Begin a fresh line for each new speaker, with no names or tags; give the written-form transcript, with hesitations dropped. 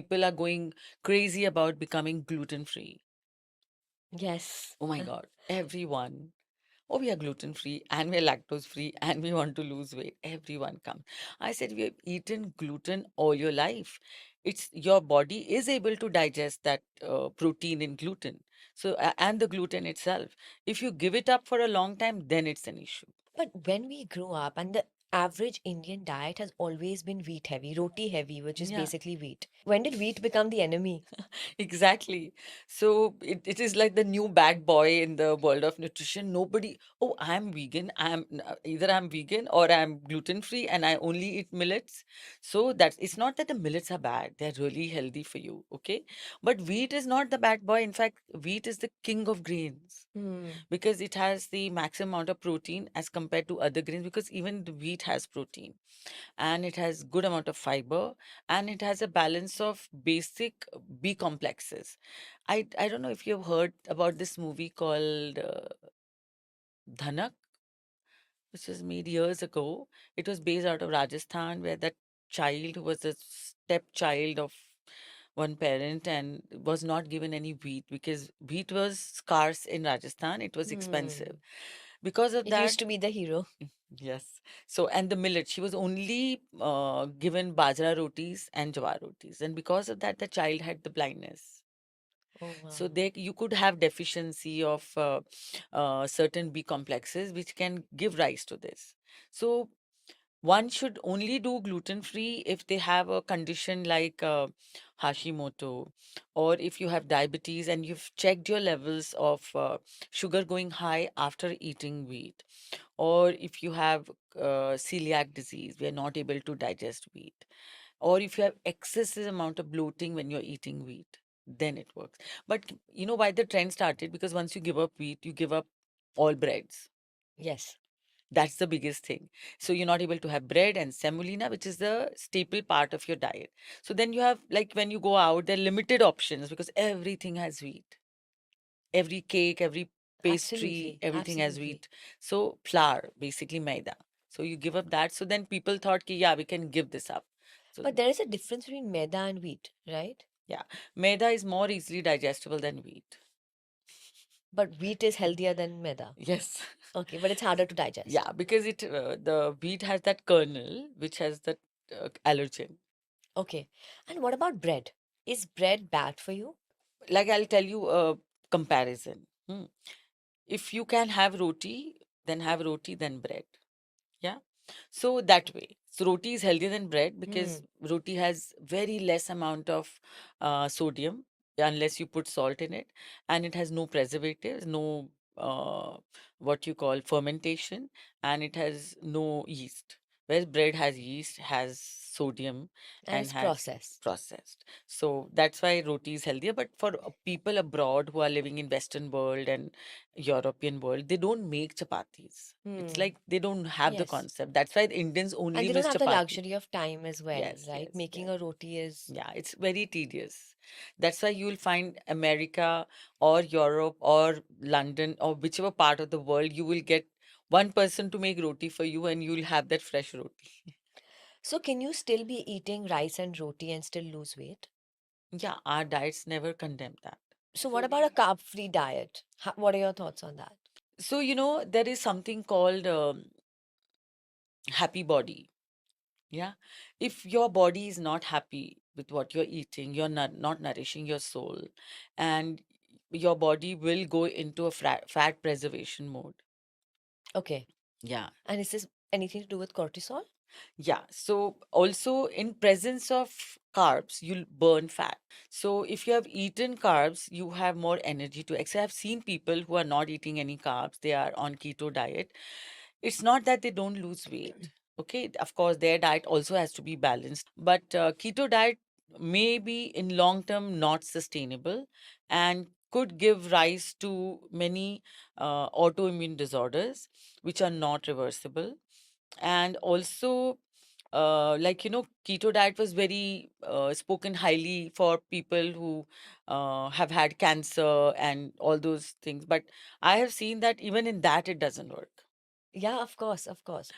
People are going crazy about becoming gluten free.
Yes.
Oh my God, everyone. Oh, we are gluten free and we're lactose free and we want to lose weight. Everyone comes. I said, we have eaten gluten all your life. It's your body is able to digest that protein in gluten. So, and the gluten itself. If you give it up for a long time, then it's an issue.
But when we grew up, and the average Indian diet has always been wheat heavy, roti heavy, which is
Yeah.
basically wheat. When did wheat become the enemy?
Exactly. So it is like the new bad boy in the world of nutrition. Nobody, oh, I'm vegan. Either I'm vegan or I'm gluten free and I only eat millets. So that's it's not that the millets are bad. They're really healthy for you. Okay. But wheat is not the bad boy. In fact, wheat is the king of grains
Hmm.
because it has the maximum amount of protein as compared to other grains because even the wheat has protein and it has good amount of fiber and it has a balance of basic B complexes. I don't know if you've heard about this movie called Dhanak, which was made years ago. It was based out of Rajasthan, where that child was a stepchild of one parent and was not given any wheat because wheat was scarce in Rajasthan. It was expensive.
Hmm.
Because of
It
that,
used to be the hero.
yes. So, and the millet, she was only given bajra rotis and jawar rotis. And because of that, the child had the blindness.
Oh,
So
wow.
they you could have deficiency of certain B complexes, which can give rise to this. So one should only do gluten free if they have a condition like Hashimoto, or if you have diabetes and you've checked your levels of sugar going high after eating wheat, or if you have celiac disease, we are not able to digest wheat, or if you have excessive amount of bloating when you're eating wheat, then it works. But you know why the trend started? Because once you give up wheat, you give up all breads.
Yes.
That's the biggest thing. So you're not able to have bread and semolina, which is the staple part of your diet. So then you have, like, when you go out, there are limited options because everything has wheat. Every cake, every pastry,
Absolutely.
everything has
Absolutely.
wheat. So flour, basically maida. So you give up that. So then people thought, ki, yeah, we can give this up. So
But there is a difference between maida and wheat, right?
yeah, maida is more easily digestible than wheat.
But wheat is healthier than maida.
Yes.
Okay, but it's harder to digest.
Yeah, because the wheat has that kernel which has that allergen.
Okay. And what about bread? Is bread bad for you?
Like I'll tell you a comparison. If you can have roti, then bread. Yeah. So that way. So roti is healthier than bread because
Hmm.
roti has very less amount of sodium unless you put salt in it, and it has no preservatives, no what you call fermentation, and it has no yeast. Whereas bread has yeast, has sodium,
And
and
it's
has
processed.
processed. So that's why roti is healthier. But for people abroad who are living in Western world and European world, they don't make chapatis. It's
Hmm.
like they don't have the
Yes.
concept. That's why the Indians
And
only
they don't
miss
have the
chapati.
luxury of time as well,
Yes,
right?
yes,
Making
yes.
a roti is.
Yeah, it's very tedious. That's why you'll find America or Europe or London or whichever part of the world, you will get one person to make roti for you and you'll have that fresh roti.
So, can you still be eating rice and roti and still lose weight?
Yeah, our diets never condemn that.
So, what about a carb-free diet? What are your thoughts on that?
So, there is something called happy body. Yeah. If your body is not happy with what you're eating, you're not nourishing your soul, and your body will go into a fat preservation mode.
Okay.
Yeah.
And is this anything to do with cortisol?
Yeah. So also in presence of carbs, you'll burn fat. So if you have eaten carbs, you have more energy to exercise. I've seen people who are not eating any carbs, they are on keto diet. It's not that they don't lose weight. Okay, of course, their diet also has to be balanced, but keto diet may be in long term not sustainable and could give rise to many autoimmune disorders which are not reversible. And also, keto diet was very spoken highly for people who have had cancer and all those things. But I have seen that even in that, it doesn't work.
Yeah, of course, of course.